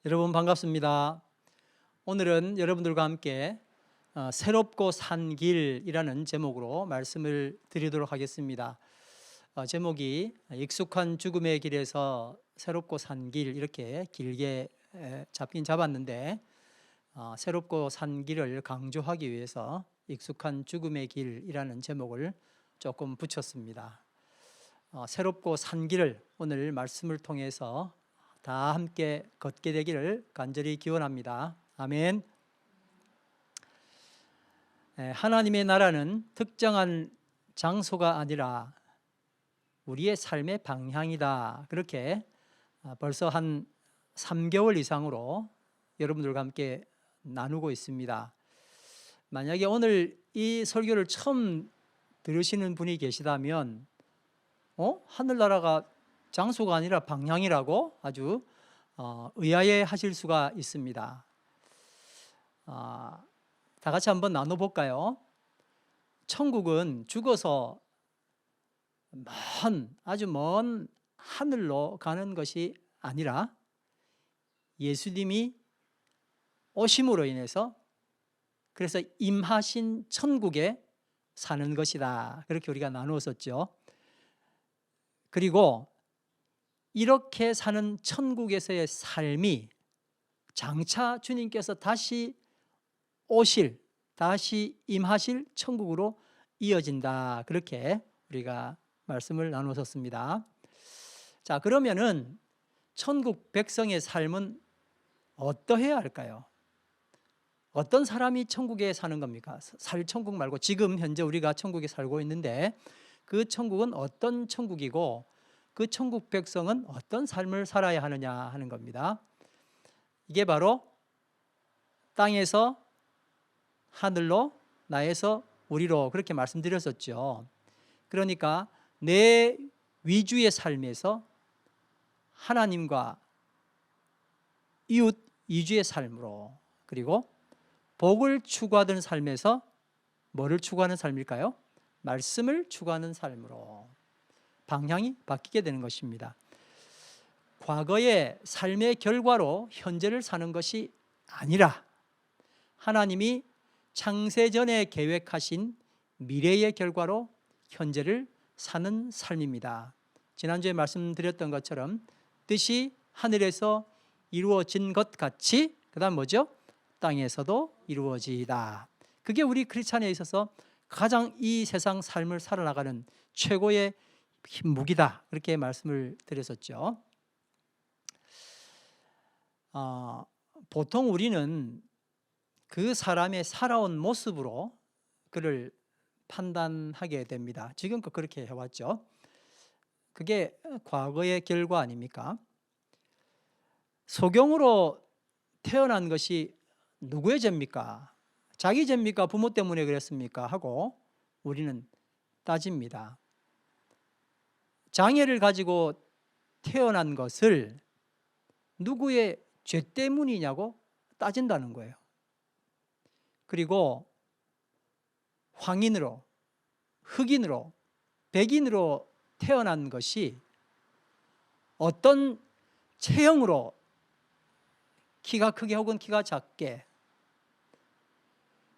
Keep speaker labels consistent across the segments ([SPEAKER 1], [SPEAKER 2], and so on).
[SPEAKER 1] 여러분 반갑습니다. 오늘은 여러분들과 함께 새롭고 산 길이라는 제목으로 말씀을 드리도록 하겠습니다. 제목이 익숙한 죽음의 길에서 새롭고 산 길, 이렇게 길게 잡긴 잡았는데 새롭고 산 길을 강조하기 위해서 익숙한 죽음의 길이라는 제목을 조금 붙였습니다. 새롭고 산 길을 오늘 말씀을 통해서 다 함께 걷게 되기를 간절히 기원합니다. 아멘. 하나님의 나라는 특정한 장소가 아니라 우리의 삶의 방향이다. 그렇게 벌써 한 3개월 이상으로 여러분들과 함께 나누고 있습니다. 만약에 오늘 이 설교를 처음 들으시는 분이 계시다면 하늘나라가 장소가 아니라 방향이라고 아주 의아해 하실 수가 있습니다. 다 같이 한번 나눠볼까요? 천국은 죽어서 아주 먼 하늘로 가는 것이 아니라 예수님이 오심으로 인해서 그래서 임하신 천국에 사는 것이다. 그렇게 우리가 나누었었죠. 그리고 이렇게 사는 천국에서의 삶이 장차 주님께서 다시 오실, 다시 임하실 천국으로 이어진다. 그렇게 우리가 말씀을 나누었습니다. 자, 그러면은 천국 백성의 삶은 어떠해야 할까요? 어떤 사람이 천국에 사는 겁니까? 살 천국 말고 지금 현재 우리가 천국에 살고 있는데 그 천국은 어떤 천국이고 그 천국 백성은 어떤 삶을 살아야 하느냐 하는 겁니다. 이게 바로 땅에서 하늘로, 나에서 우리로 그렇게 말씀드렸었죠. 그러니까 내 위주의 삶에서 하나님과 이웃 이주의 삶으로, 그리고 복을 추구하던 삶에서 뭐를 추구하는 삶일까요? 말씀을 추구하는 삶으로 방향이 바뀌게 되는 것입니다. 과거의 삶의 결과로 현재를 사는 것이 아니라 하나님이 창세전에 계획하신 미래의 결과로 현재를 사는 삶입니다. 지난주에 말씀드렸던 것처럼 뜻이 하늘에서 이루어진 것 같이 그 다음 뭐죠? 땅에서도 이루어지다. 그게 우리 크리스찬에 있어서 가장 이 세상 삶을 살아나가는 최고의 무기다. 그렇게 말씀을 드렸었죠. 보통 우리는 그 사람의 살아온 모습으로 그를 판단하게 됩니다. 지금껏 그렇게 해왔죠. 그게 과거의 결과 아닙니까? 소경으로 태어난 것이 누구의 죄입니까? 자기 죄입니까? 부모 때문에 그랬습니까? 하고 우리는 따집니다. 장애를 가지고 태어난 것을 누구의 죄 때문이냐고 따진다는 거예요. 그리고 황인으로, 흑인으로, 백인으로 태어난 것이 어떤 체형으로 키가 크게 혹은 키가 작게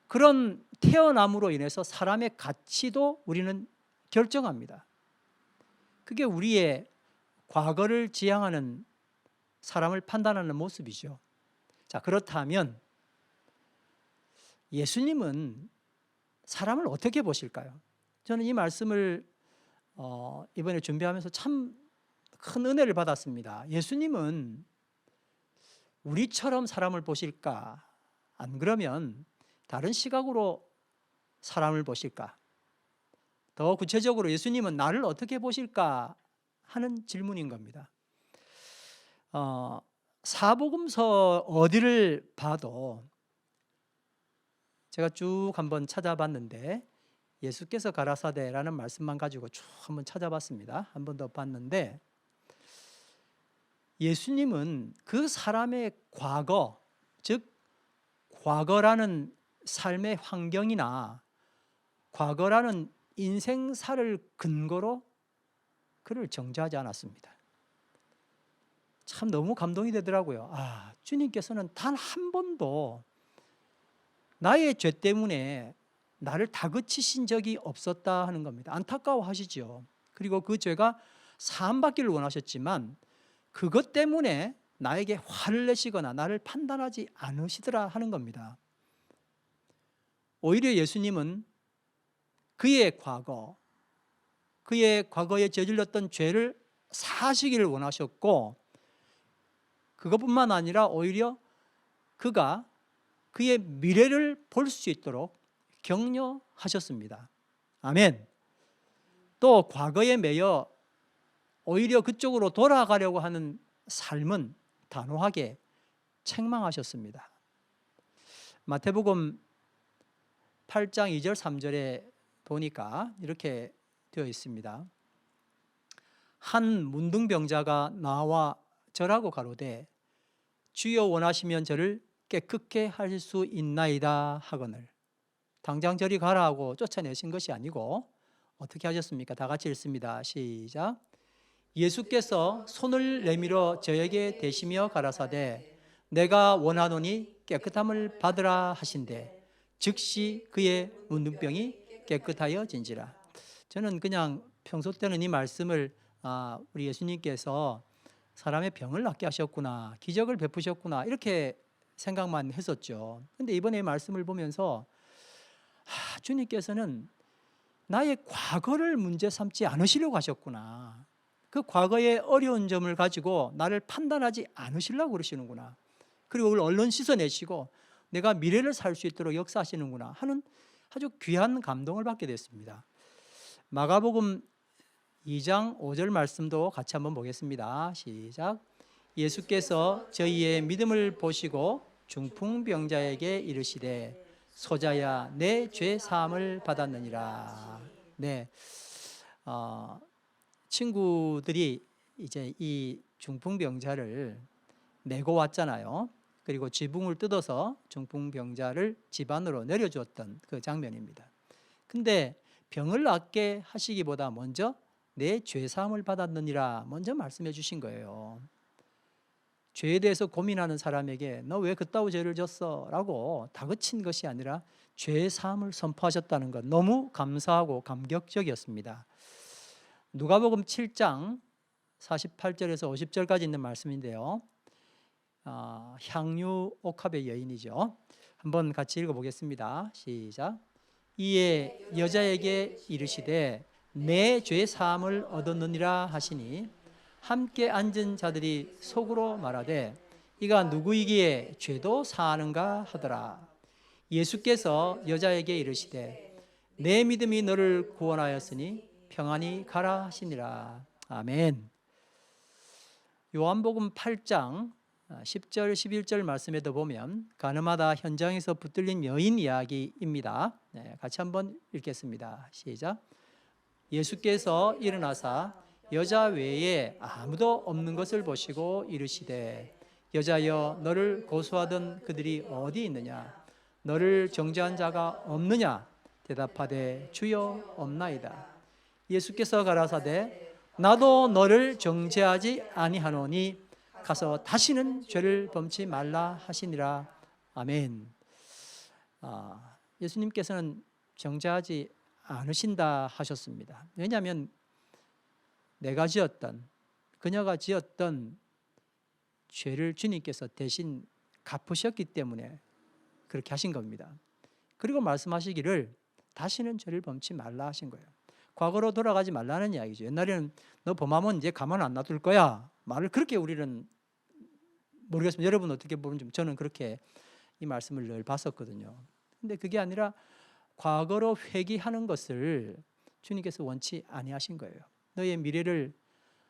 [SPEAKER 1] 그런 태어남으로 인해서 사람의 가치도 우리는 결정합니다. 그게 우리의 과거를 지향하는 사람을 판단하는 모습이죠. 자, 그렇다면 예수님은 사람을 어떻게 보실까요? 저는 이 말씀을 이번에 준비하면서 참 큰 은혜를 받았습니다. 예수님은 우리처럼 사람을 보실까? 안 그러면 다른 시각으로 사람을 보실까? 더 구체적으로 예수님은 나를 어떻게 보실까? 하는 질문인 겁니다. 사복음서 어디를 봐도 제가 쭉 한번 찾아봤는데 예수께서 가라사대라는 말씀만 가지고 쭉 한번 찾아봤습니다. 한 번 더 봤는데 예수님은 그 사람의 과거, 즉 과거라는 삶의 환경이나 과거라는 인생사를 근거로 그를 정죄하지 않았습니다. 참 너무 감동이 되더라고요. 주님께서는 단 한 번도 나의 죄 때문에 나를 다그치신 적이 없었다 하는 겁니다. 안타까워하시죠. 그리고 그 죄가 사함받기를 원하셨지만 그것 때문에 나에게 화를 내시거나 나를 판단하지 않으시더라 하는 겁니다. 오히려 예수님은 그의 과거에 저질렀던 죄를 사하시기를 원하셨고, 그것뿐만 아니라 오히려 그가 그의 미래를 볼 수 있도록 격려하셨습니다. 아멘. 또 과거에 매여 오히려 그쪽으로 돌아가려고 하는 삶은 단호하게 책망하셨습니다. 마태복음 8장 2절 3절에 보니까 이렇게 되어 있습니다. 한 문둥병자가 나와 절하고 가로되 주여 원하시면 저를 깨끗게 할 수 있나이다 하거늘. 당장 저리 가라 하고 쫓아내신 것이 아니고 어떻게 하셨습니까? 다 같이 읽습니다. 시작. 예수께서 손을 내밀어 저에게 대시며 가라사대 내가 원하노니 깨끗함을 받으라 하신대 즉시 그의 문둥병이 깨끗하여 진지라. 저는 그냥 평소 때는 이 말씀을 우리 예수님께서 사람의 병을 낫게 하셨구나, 기적을 베푸셨구나 이렇게 생각만 했었죠. 그런데 이번에 말씀을 보면서 주님께서는 나의 과거를 문제 삼지 않으시려고 하셨구나. 그 과거의 어려운 점을 가지고 나를 판단하지 않으시려고 그러시는구나. 그리고 그걸 얼른 씻어내시고 내가 미래를 살 수 있도록 역사하시는구나 하는 아주 귀한 감동을 받게 됐습니다. 마가복음 2장 5절 말씀도 같이 한번 보겠습니다. 시작. 예수께서 저희의 믿음을 보시고 중풍병자에게 이르시되 소자야 내 죄 사함을 받았느니라. 네, 친구들이 이제 이 중풍병자를 메고 왔잖아요. 그리고 지붕을 뜯어서 중풍병자를 집 안으로 내려주었던 그 장면입니다. 근데 병을 낫게 하시기보다 먼저 내 죄사함을 받았느니라 먼저 말씀해 주신 거예요. 죄에 대해서 고민하는 사람에게 너 왜 그따위 죄를 졌어? 라고 다그친 것이 아니라 죄사함을 선포하셨다는 것, 너무 감사하고 감격적이었습니다. 누가복음 7장 48절에서 50절까지 있는 말씀인데요, 향유 옥합의 여인이죠. 한번 같이 읽어보겠습니다. 시작. 이에 여자에게 이르시되 내 죄 사함을 얻었느니라 하시니 함께 앉은 자들이 속으로 말하되 이가 누구이기에 죄도 사하는가 하더라. 예수께서 여자에게 이르시되 내 믿음이 너를 구원하였으니 평안히 가라 하시니라. 아멘. 요한복음 8장 10절 11절 말씀에도 보면 가늠하다 현장에서 붙들린 여인 이야기입니다. 같이 한번 읽겠습니다. 시작. 예수께서 일어나사 여자 외에 아무도 없는 것을 보시고 이르시되 여자여 너를 고소하던 그들이 어디 있느냐? 너를 정죄한 자가 없느냐? 대답하되 주여 없나이다. 예수께서 가라사대 나도 너를 정죄하지 아니하노니 가서 다시는 죄를 범치 말라 하시니라. 아멘. 예수님께서는 정죄하지 않으신다 하셨습니다. 왜냐하면 내가 지었던, 그녀가 지었던 죄를 주님께서 대신 갚으셨기 때문에 그렇게 하신 겁니다. 그리고 말씀하시기를 다시는 죄를 범치 말라 하신 거예요. 과거로 돌아가지 말라는 이야기죠. 옛날에는 너 범하면 이제 가만 안 놔둘 거야, 말을 그렇게 우리는, 모르겠습니다. 여러분 어떻게 보는지 저는 그렇게 이 말씀을 늘 봤었거든요. 근데 그게 아니라 과거로 회귀하는 것을 주님께서 원치 아니하신 거예요. 너의 미래를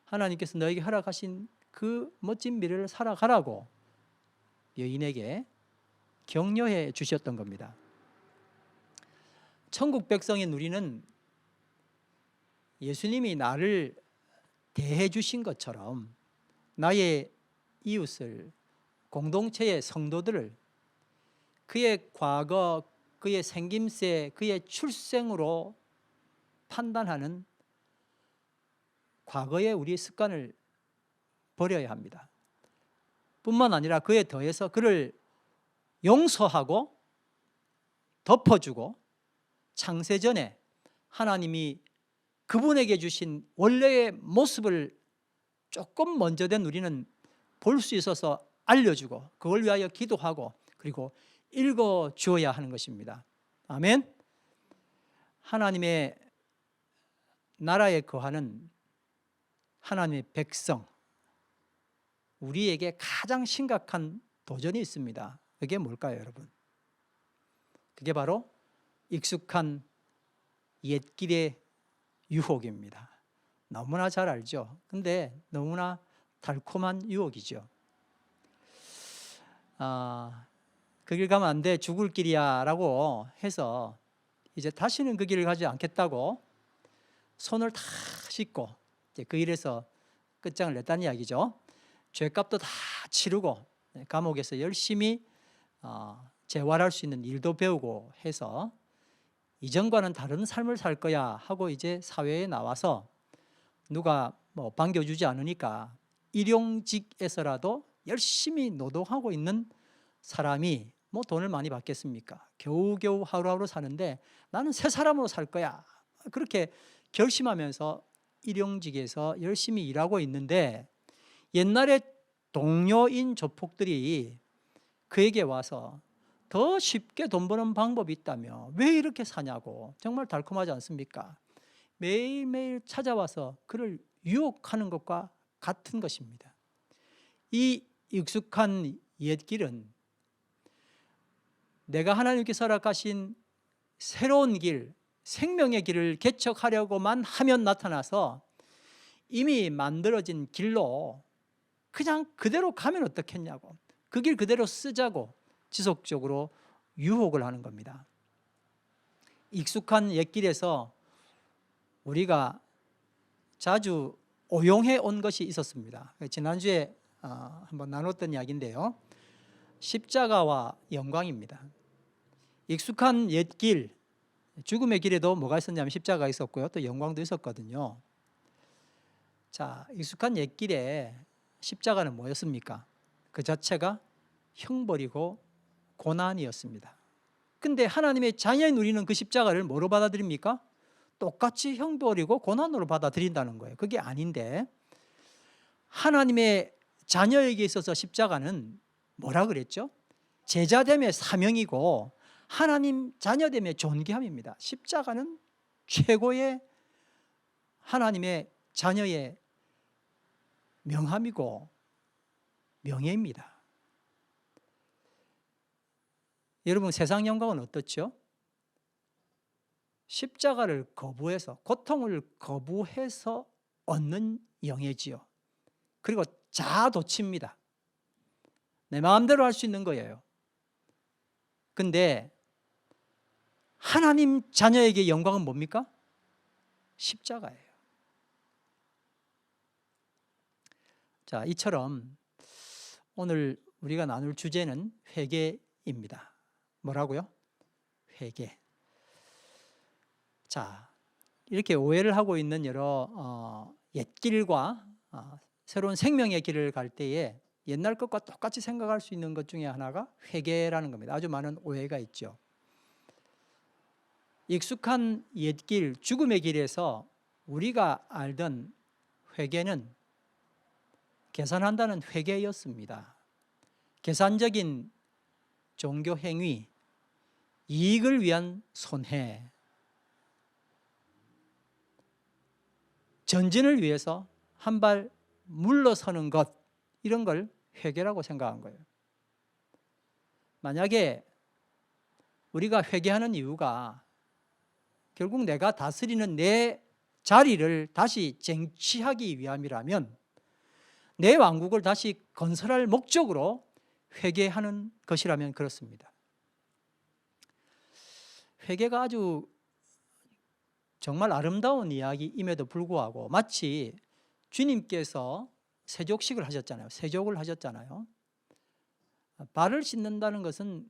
[SPEAKER 1] 하나님께서 너에게 허락하신 그 멋진 미래를 살아가라고 여인에게 격려해 주셨던 겁니다. 천국 백성인 우리는 예수님이 나를 대해 주신 것처럼 나의 이웃을, 공동체의 성도들을 그의 과거, 그의 생김새, 그의 출생으로 판단하는 과거의 우리의 습관을 버려야 합니다. 뿐만 아니라 그에 더해서 그를 용서하고 덮어주고 창세전에 하나님이 그분에게 주신 원래의 모습을 조금 먼저 된 우리는 볼 수 있어서 알려주고 그걸 위하여 기도하고 그리고 읽어주어야 하는 것입니다. 아멘. 하나님의 나라에 거하는 하나님의 백성, 우리에게 가장 심각한 도전이 있습니다. 그게 뭘까요, 여러분? 그게 바로 익숙한 옛길의 유혹입니다. 너무나 잘 알죠. 근데 너무나 달콤한 유혹이죠. 그 길 가면 안 돼, 죽을 길이야 라고 해서 이제 다시는 그 길을 가지 않겠다고 손을 다 씻고 이제 그 일에서 끝장을 냈다는 이야기죠. 죄값도 다 치르고 감옥에서 열심히 재활할 수 있는 일도 배우고 해서 이전과는 다른 삶을 살 거야 하고 이제 사회에 나와서 누가 뭐 반겨주지 않으니까 일용직에서라도 열심히 노동하고 있는 사람이 뭐 돈을 많이 받겠습니까? 겨우겨우 하루하루 사는데 나는 새 사람으로 살 거야, 그렇게 결심하면서 일용직에서 열심히 일하고 있는데 옛날에 동료인 조폭들이 그에게 와서 더 쉽게 돈 버는 방법이 있다며 왜 이렇게 사냐고, 정말 달콤하지 않습니까? 매일매일 찾아와서 그를 유혹하는 것과 같은 것입니다. 이 익숙한 옛길은 내가 하나님께서 허락하신 새로운 길, 생명의 길을 개척하려고만 하면 나타나서 이미 만들어진 길로 그냥 그대로 가면 어떻겠냐고, 그 길 그대로 쓰자고 지속적으로 유혹을 하는 겁니다. 익숙한 옛길에서 우리가 자주 오용해 온 것이 있었습니다. 지난주에 한번 나눴던 이야기인데요, 십자가와 영광입니다. 익숙한 옛길, 죽음의 길에도 뭐가 있었냐면 십자가가 있었고요, 또 영광도 있었거든요. 자, 익숙한 옛길에 십자가는 뭐였습니까? 그 자체가 형벌이고 고난이었습니다. 근데 하나님의 자녀인 우리는 그 십자가를 뭐로 받아들입니까? 똑같이 형벌이고 고난으로 받아들인다는 거예요. 그게 아닌데, 하나님의 자녀에게 있어서 십자가는 뭐라 그랬죠? 제자됨의 사명이고 하나님 자녀됨의 존귀함입니다. 십자가는 최고의 하나님의 자녀의 명함이고 명예입니다. 여러분, 세상 영광은 어떻죠? 십자가를 거부해서, 고통을 거부해서 얻는 영예지요. 그리고 자아도취입니다. 내 마음대로 할 수 있는 거예요. 근데 하나님 자녀에게 영광은 뭡니까? 십자가예요. 자, 이처럼 오늘 우리가 나눌 주제는 회개입니다. 뭐라고요? 회개. 자, 이렇게 오해를 하고 있는 여러 옛길과 새로운 생명의 길을 갈 때에 옛날 것과 똑같이 생각할 수 있는 것 중에 하나가 회개라는 겁니다. 아주 많은 오해가 있죠. 익숙한 옛길, 죽음의 길에서 우리가 알던 회개는 계산한다는 회개였습니다. 계산적인 종교 행위, 이익을 위한 손해, 전진을 위해서 한 발 물러서는 것, 이런 걸 회개라고 생각한 거예요. 만약에 우리가 회개하는 이유가 결국 내가 다스리는 내 자리를 다시 쟁취하기 위함이라면, 내 왕국을 다시 건설할 목적으로 회개하는 것이라면 그렇습니다. 회개가 아주 정말 아름다운 이야기임에도 불구하고 마치 주님께서 세족식을 하셨잖아요. 세족을 하셨잖아요. 발을 씻는다는 것은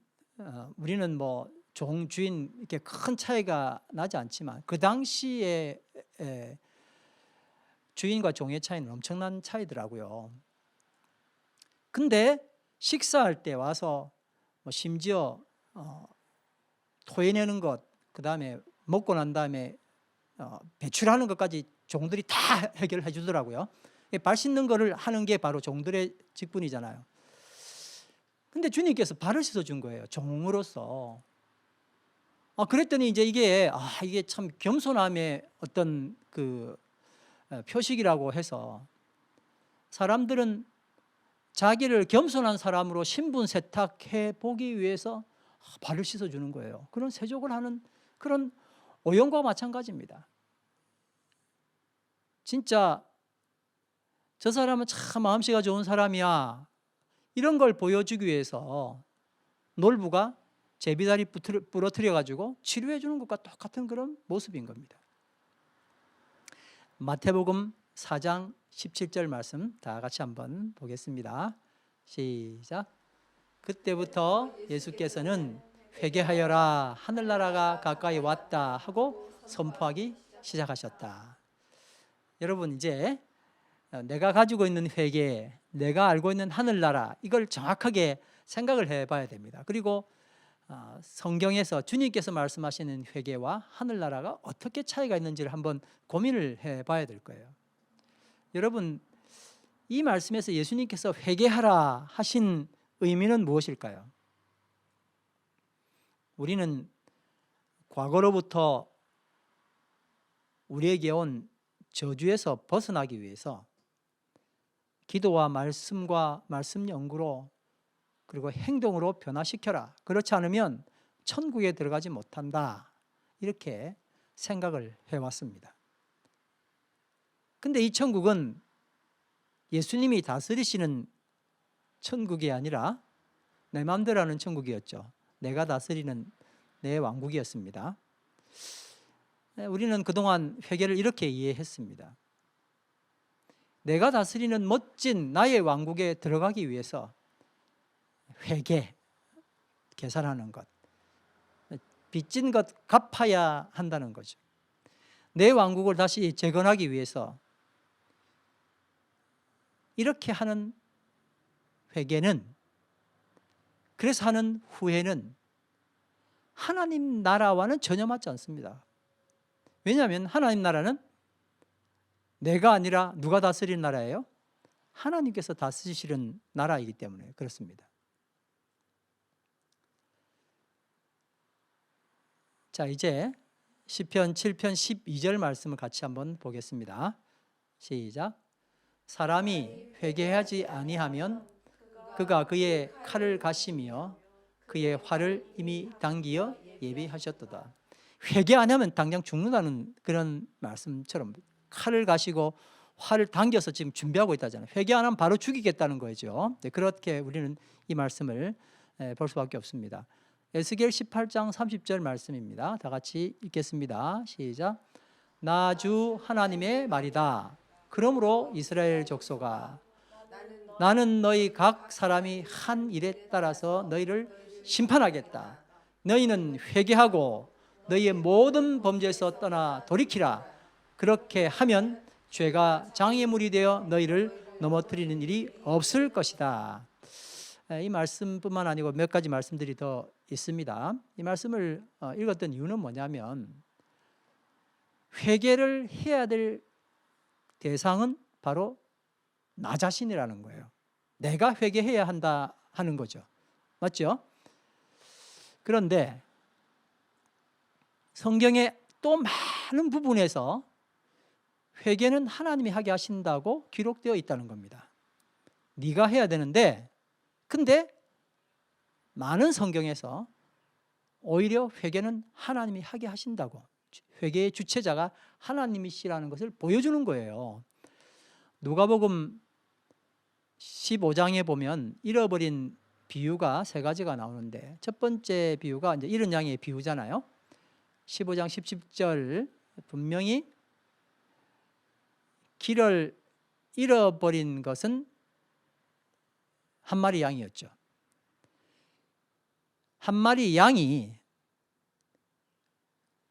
[SPEAKER 1] 우리는 뭐 종, 주인 이렇게 큰 차이가 나지 않지만 그 당시에 주인과 종의 차이는 엄청난 차이더라고요. 근데 식사할 때 와서 심지어 토해내는 것, 그 다음에 먹고 난 다음에 배출하는 것까지 종들이 다 해결해 주더라고요. 발 씻는 거를 하는 게 바로 종들의 직분이잖아요. 근데 주님께서 발을 씻어 준 거예요, 종으로서. 그랬더니 이제 이게 참 겸손함의 어떤 그 표식이라고 해서 사람들은 자기를 겸손한 사람으로 신분 세탁해 보기 위해서 발을 씻어 주는 거예요. 그런 세족을 하는 그런 오용과 마찬가지입니다. 진짜 저 사람은 참 마음씨가 좋은 사람이야, 이런 걸 보여주기 위해서 놀부가 제비다리 부러뜨려 가지고 치료해 주는 것과 똑같은 그런 모습인 겁니다. 마태복음 4장 17절 말씀 다 같이 한번 보겠습니다. 시작. 그때부터 예수께서는 회개하여라, 하늘나라가 가까이 왔다 하고 선포하기 시작하셨다. 여러분, 이제 내가 가지고 있는 회개, 내가 알고 있는 하늘나라, 이걸 정확하게 생각을 해봐야 됩니다. 그리고 성경에서 주님께서 말씀하시는 회개와 하늘나라가 어떻게 차이가 있는지를 한번 고민을 해봐야 될 거예요. 여러분, 이 말씀에서 예수님께서 회개하라 하신 의미는 무엇일까요? 우리는 과거로부터 우리에게 온 저주에서 벗어나기 위해서 기도와 말씀과 말씀 연구로 그리고 행동으로 변화시켜라, 그렇지 않으면 천국에 들어가지 못한다, 이렇게 생각을 해왔습니다. 근데 이 천국은 예수님이 다스리시는 천국이 아니라 내 마음대로 하는 천국이었죠. 내가 다스리는 내 왕국이었습니다. 우리는 그동안 회개를 이렇게 이해했습니다. 내가 다스리는 멋진 나의 왕국에 들어가기 위해서 회개, 계산하는 것, 빚진 것 갚아야 한다는 거죠. 내 왕국을 다시 재건하기 위해서 이렇게 하는 회개는, 그래서 하는 후회는 하나님 나라와는 전혀 맞지 않습니다. 왜냐하면 하나님 나라는 내가 아니라 누가 다스리는 나라예요? 하나님께서 다스리시는 나라이기 때문에 그렇습니다. 자, 이제 시편 7편 12절 말씀을 같이 한번 보겠습니다. 시작. 사람이 회개하지 아니하면 그가 그의 칼을 가시며 그의 활을 이미 당기어 예비하셨도다. 회개 안 하면 당장 죽는다는 그런 말씀처럼 칼을 가시고 활을 당겨서 지금 준비하고 있다잖아요. 회개 안 하면 바로 죽이겠다는 거죠. 그렇게 우리는 이 말씀을 볼 수밖에 없습니다. 에스겔 18장 30절 말씀입니다. 다 같이 읽겠습니다. 시작. 나 주 하나님의 말이다. 그러므로 이스라엘 족속아, 나는 너희 각 사람이 한 일에 따라서 너희를 심판하겠다. 너희는 회개하고 너희의 모든 범죄에서 떠나 돌이키라. 그렇게 하면 죄가 장애물이 되어 너희를 넘어뜨리는 일이 없을 것이다. 이 말씀뿐만 아니고 몇 가지 말씀들이 더 있습니다. 이 말씀을 읽었던 이유는 뭐냐면, 회개를 해야 될 대상은 바로 나 자신이라는 거예요. 내가 회개해야 한다 하는 거죠. 맞죠? 그런데 성경의 또 많은 부분에서 회개는 하나님이 하게 하신다고 기록되어 있다는 겁니다. 네가 해야 되는데, 근데 많은 성경에서 오히려 회개는 하나님이 하게 하신다고, 회개의 주체자가 하나님이시라는 것을 보여주는 거예요. 누가복음 15장에 보면 잃어버린 비유가 세 가지가 나오는데, 첫 번째 비유가 이제 잃은 양의 비유잖아요. 15장 17절 분명히 길을 잃어버린 것은 한 마리 양이었죠. 한 마리 양이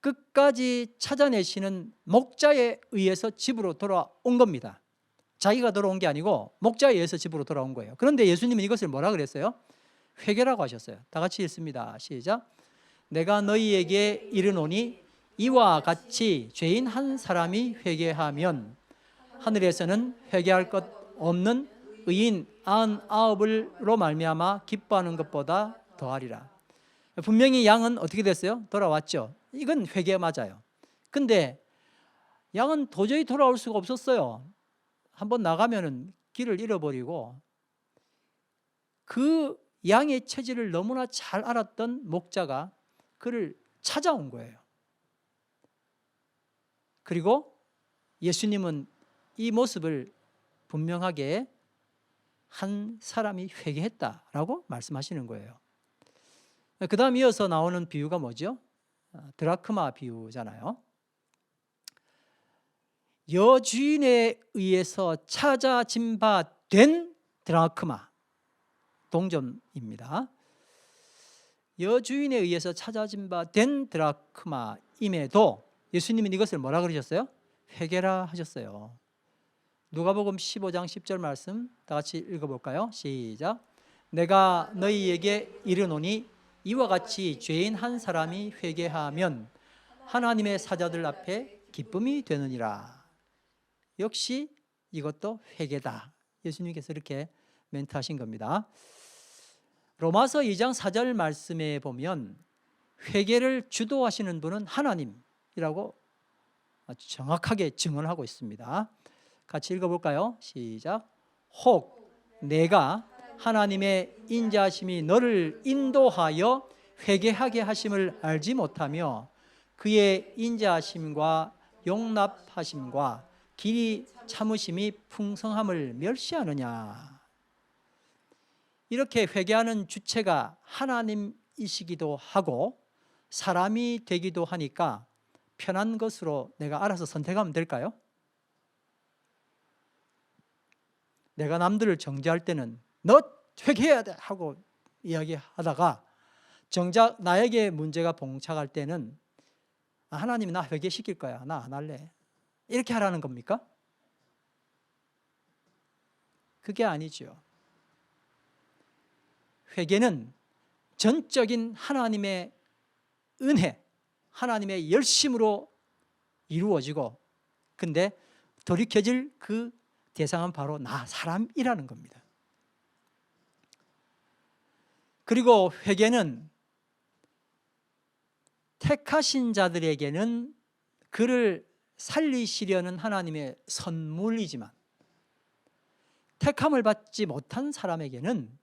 [SPEAKER 1] 끝까지 찾아내시는 목자에 의해서 집으로 돌아온 겁니다. 자기가 돌아온 게 아니고 목자에 의해서 집으로 돌아온 거예요. 그런데 예수님은 이것을 뭐라 그랬어요? 회개라고 하셨어요. 다 같이 읽습니다. 시작. 내가 너희에게 이르노니 이와 같이 죄인 한 사람이 회개하면 하늘에서는 회개할 것 없는 의인 99으로 말미암아 기뻐하는 것보다 더하리라. 분명히 양은 어떻게 됐어요? 돌아왔죠. 이건 회개 맞아요. 근데 양은 도저히 돌아올 수가 없었어요. 한번 나가면은 길을 잃어버리고, 그 양의 처지를 너무나 잘 알았던 목자가 그를 찾아온 거예요. 그리고 예수님은 이 모습을 분명하게 한 사람이 회개했다라고 말씀하시는 거예요. 그 다음 이어서 나오는 비유가 뭐죠? 드라크마 비유잖아요. 여주인에 의해서 찾아진 바 된 드라크마, 동점입니다. 여주인에 의해서 찾아진 바 된 드라크마임에도 예수님은 이것을 뭐라 그러셨어요? 회개라 하셨어요. 누가복음 15장 10절 말씀 다 같이 읽어볼까요? 시작. 내가 너희에게 이르노니 이와 같이 죄인 한 사람이 회개하면 하나님의 사자들 앞에 기쁨이 되느니라. 역시 이것도 회개다. 예수님께서 이렇게 멘트하신 겁니다. 로마서 2장 4절 말씀에 보면 회개를 주도하시는 분은 하나님이라고 아주 정확하게 증언하고 있습니다. 같이 읽어볼까요? 시작. 혹 내가 하나님의 인자하심이 너를 인도하여 회개하게 하심을 알지 못하며 그의 인자하심과 용납하심과 길이 참으심이 풍성함을 멸시하느냐. 이렇게 회개하는 주체가 하나님이시기도 하고 사람이 되기도 하니까 편한 것으로 내가 알아서 선택하면 될까요? 내가 남들을 정죄할 때는 너 회개해야 돼 하고 이야기하다가 정작 나에게 문제가 봉착할 때는 하나님이 나 회개시킬 거야, 나 안 할래, 이렇게 하라는 겁니까? 그게 아니죠. 회개는 전적인 하나님의 은혜, 하나님의 열심으로 이루어지고, 근데 돌이켜질 그 대상은 바로 나, 사람이라는 겁니다. 그리고 회개는 택하신 자들에게는 그를 살리시려는 하나님의 선물이지만 택함을 받지 못한 사람에게는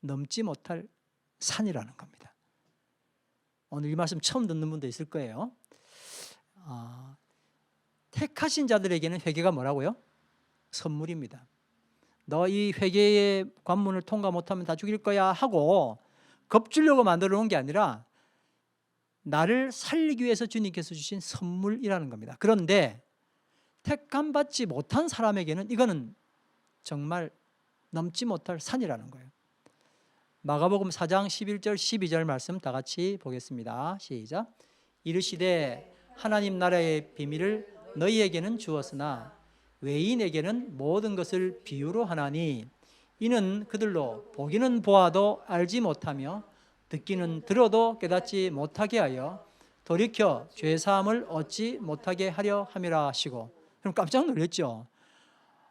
[SPEAKER 1] 넘지 못할 산이라는 겁니다. 오늘 이 말씀 처음 듣는 분도 있을 거예요. 택하신 자들에게는 회개가 뭐라고요? 선물입니다. 너 이 회개의 관문을 통과 못하면 다 죽일 거야 하고 겁주려고 만들어 놓은 게 아니라 나를 살리기 위해서 주님께서 주신 선물이라는 겁니다. 그런데 택함 받지 못한 사람에게는 이거는 정말 넘지 못할 산이라는 거예요. 마가복음 4장 11절 12절 말씀 다 같이 보겠습니다. 시작. 이르시되 하나님 나라의 비밀을 너희에게는 주었으나 외인에게는 모든 것을 비유로 하나니 이는 그들로 보기는 보아도 알지 못하며 듣기는 들어도 깨닫지 못하게 하여 돌이켜 죄사함을 얻지 못하게 하려 함이라 하시고. 그럼 깜짝 놀랐죠.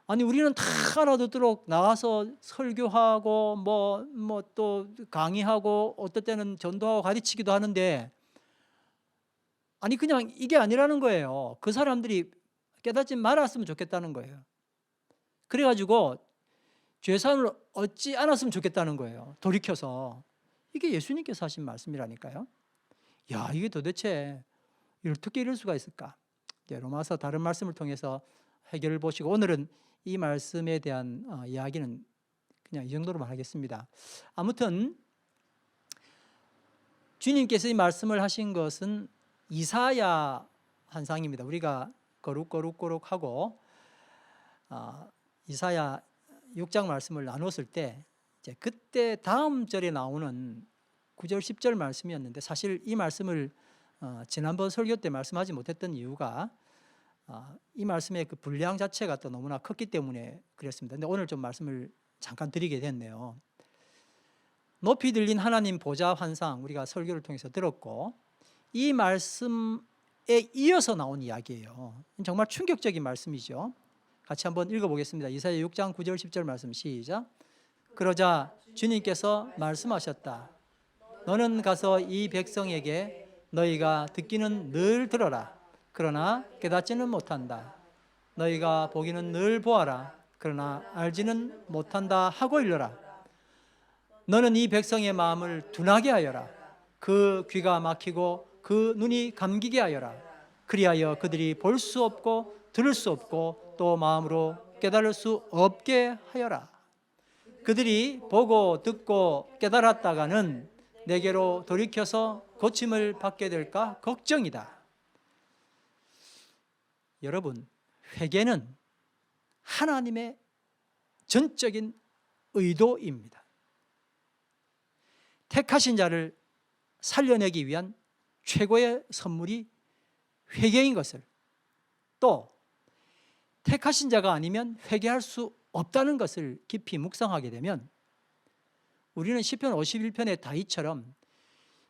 [SPEAKER 1] 아니 우리는 다 알아듣도록 나가서 설교하고 뭐 또 강의하고 어떨 때는 전도하고 가르치기도 하는데, 아니 그냥 이게 아니라는 거예요. 그 사람들이 깨닫지 말았으면 좋겠다는 거예요. 그래가지고 죄사함을 얻지 않았으면 좋겠다는 거예요. 돌이켜서. 이게 예수님께서 하신 말씀이라니까요. 야, 이게 도대체 어떻게 이럴 수가 있을까? 로마서 다른 말씀을 통해서 해결을 보시고, 오늘은 이 말씀에 대한 이야기는 그냥 이 정도로만 하겠습니다. 아무튼 주님께서 이 말씀을 하신 것은 이사야 환상입니다. 우리가 거룩하고 이사야 6장 말씀을 나눴을 때 이제 그때 다음 절에 나오는 9절 10절 말씀이었는데, 사실 이 말씀을 지난번 설교 때 말씀하지 못했던 이유가 이 말씀의 그 분량 자체가 또 너무나 컸기 때문에 그랬습니다. 근데 오늘 좀 말씀을 잠깐 드리게 됐네요. 높이 들린 하나님 보좌 환상 우리가 설교를 통해서 들었고, 이 말씀에 이어서 나온 이야기예요. 정말 충격적인 말씀이죠. 같이 한번 읽어보겠습니다. 이사야 6장 9절 10절 말씀 시작. 그러자 주님께서 말씀하셨다. 너는 가서 이 백성에게 너희가 듣기는 늘 들어라. 그러나 깨닫지는 못한다. 너희가 보기는 늘 보아라. 그러나 알지는 못한다 하고 일러라. 너는 이 백성의 마음을 둔하게 하여라. 그 귀가 막히고 그 눈이 감기게 하여라. 그리하여 그들이 볼 수 없고 들을 수 없고 또 마음으로 깨달을 수 없게 하여라. 그들이 보고 듣고 깨달았다가는 내게로 돌이켜서 고침을 받게 될까 걱정이다. 여러분, 회개는 하나님의 전적인 의도입니다. 택하신 자를 살려내기 위한 최고의 선물이 회개인 것을, 또 택하신 자가 아니면 회개할 수 없다는 것을 깊이 묵상하게 되면 우리는 시편 51편의 다윗처럼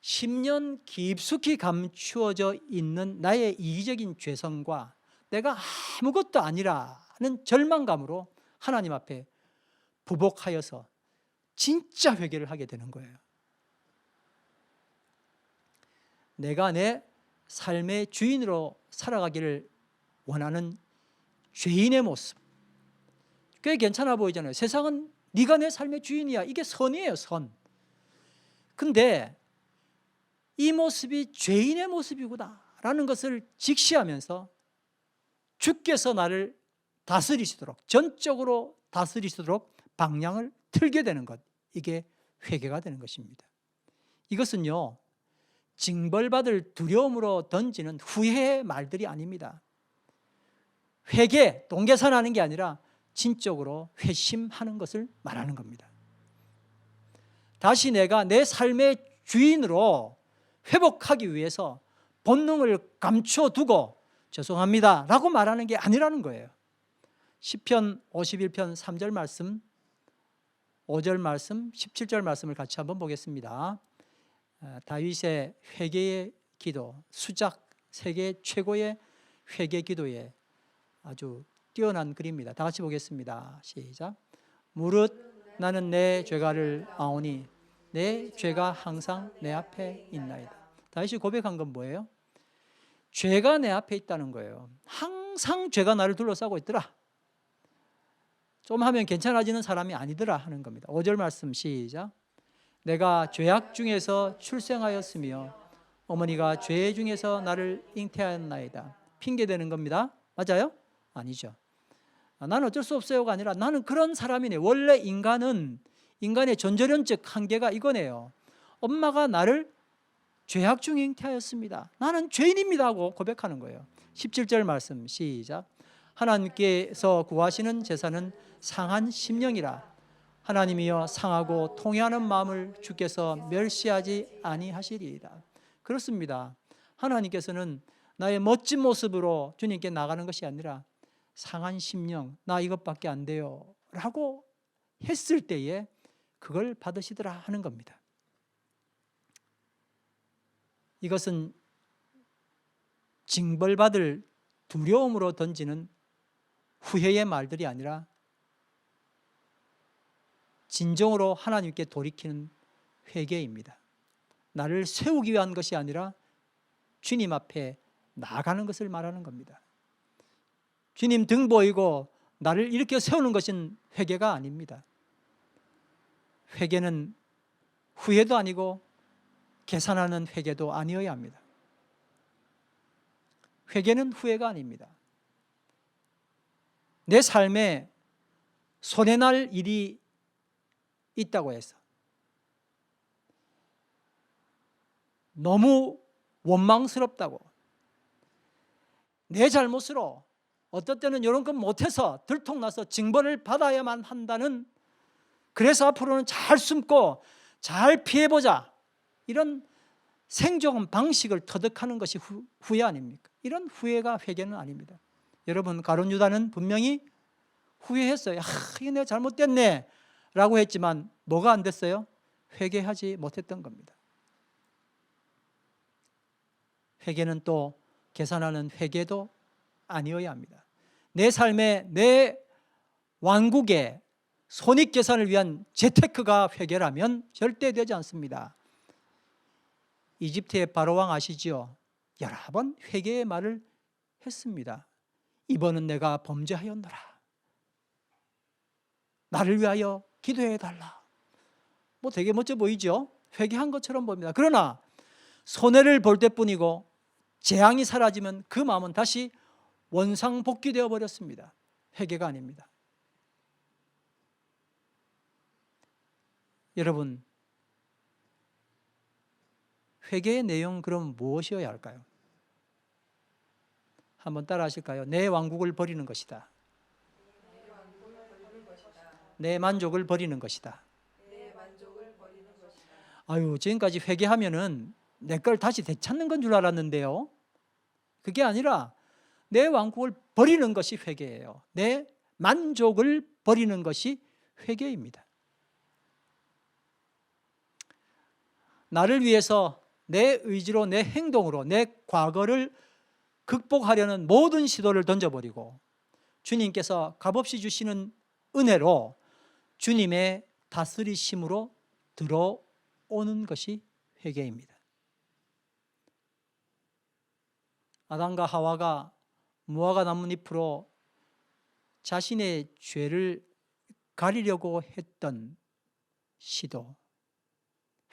[SPEAKER 1] 10년 깊숙이 감추어져 있는 나의 이기적인 죄성과 내가 아무것도 아니라는 절망감으로 하나님 앞에 부복하여서 진짜 회개를 하게 되는 거예요. 내가 내 삶의 주인으로 살아가기를 원하는 죄인의 모습, 꽤 괜찮아 보이잖아요. 세상은 네가 내 삶의 주인이야. 이게 선이에요, 선. 근데 이 모습이 죄인의 모습이구나 라는 것을 직시하면서 주께서 나를 다스리시도록, 전적으로 다스리시도록 방향을 틀게 되는 것, 이게 회개가 되는 것입니다. 이것은요, 징벌받을 두려움으로 던지는 후회의 말들이 아닙니다. 회개, 동계산하는 게 아니라 진적으로 회심하는 것을 말하는 겁니다. 다시 내가 내 삶의 주인으로 회복하기 위해서 본능을 감춰두고 죄송합니다 라고 말하는 게 아니라는 거예요. 시편 51편 3절 말씀, 5절 말씀, 17절 말씀을 같이 한번 보겠습니다. 다윗의 회개의 기도, 수작 세계 최고의 회개 기도에 아주 뛰어난 글입니다. 다 같이 보겠습니다. 시작. 무릇 나는 내 죄가를 아오니 내 죄가 항상 내 앞에 있나이다. 다윗이 고백한 건 뭐예요? 죄가 내 앞에 있다는 거예요. 항상 죄가 나를 둘러싸고 있더라. 좀 하면 괜찮아지는 사람이 아니더라 하는 겁니다. 5절 말씀 시작. 내가 죄악 중에서 출생하였으며 어머니가 죄 중에서 나를 잉태하였나이다. 핑계대는 겁니다. 맞아요? 아니죠. 나는 어쩔 수 없어요가 아니라 나는 그런 사람이네. 원래 인간의 전저련적 한계가 이거네요. 엄마가 나를 죄악 중에 잉태하였습니다. 나는 죄인입니다 하고 고백하는 거예요. 17절 말씀 시작. 하나님께서 구하시는 제사는 상한 심령이라. 하나님이여 상하고 통회하는 마음을 주께서 멸시하지 아니하시리이다. 그렇습니다. 하나님께서는 나의 멋진 모습으로 주님께 나가는 것이 아니라 상한 심령, 나 이것밖에 안 돼요 라고 했을 때에 그걸 받으시더라 하는 겁니다. 이것은 징벌받을 두려움으로 던지는 후회의 말들이 아니라 진정으로 하나님께 돌이키는 회개입니다. 나를 세우기 위한 것이 아니라 주님 앞에 나아가는 것을 말하는 겁니다. 주님 등 보이고 나를 이렇게 세우는 것은 회개가 아닙니다. 회개는 후회도 아니고 계산하는 회개도 아니어야 합니다. 회개는 후회가 아닙니다. 내 삶에 손해날 일이 있다고 해서 너무 원망스럽다고 내 잘못으로 어떨 때는 이런 건 못해서 들통나서 징벌을 받아야만 한다는, 그래서 앞으로는 잘 숨고 잘 피해보자, 이런 생존 방식을 터득하는 것이 후회 아닙니까? 이런 후회가 회개는 아닙니다. 여러분, 가룟 유다는 분명히 후회했어요. 이게 내가 잘못됐네 라고 했지만 뭐가 안 됐어요? 회개하지 못했던 겁니다. 회개는 또 계산하는 회개도 아니어야 합니다. 내 삶에, 내 왕국의 손익계산을 위한 재테크가 회개라면 절대 되지 않습니다. 이집트의 바로왕 아시죠? 여러 번 회개의 말을 했습니다. 이번은 내가 범죄하였노라. 나를 위하여 기도해달라. 뭐 되게 멋져 보이죠? 회개한 것처럼 보입니다. 그러나 손해를 볼 때뿐이고 재앙이 사라지면 그 마음은 다시 원상복귀되어 버렸습니다. 회개가 아닙니다. 여러분, 회개의 내용 그럼 무엇이어야 할까요? 한번 따라 하실까요? 내 왕국을 버리는 것이다. 내 만족을 버리는 것이다. 아유, 지금까지 회개하면은 내 걸 다시 되찾는 건 줄 알았는데요. 그게 아니라 내 왕국을 버리는 것이 회개예요. 내 만족을 버리는 것이 회개입니다. 나를 위해서 내 의지로, 내 행동으로 내 과거를 극복하려는 모든 시도를 던져버리고 주님께서 값없이 주시는 은혜로 주님의 다스리심으로 들어오는 것이 회개입니다. 아담과 하와가 무화과 나뭇잎으로 자신의 죄를 가리려고 했던 시도,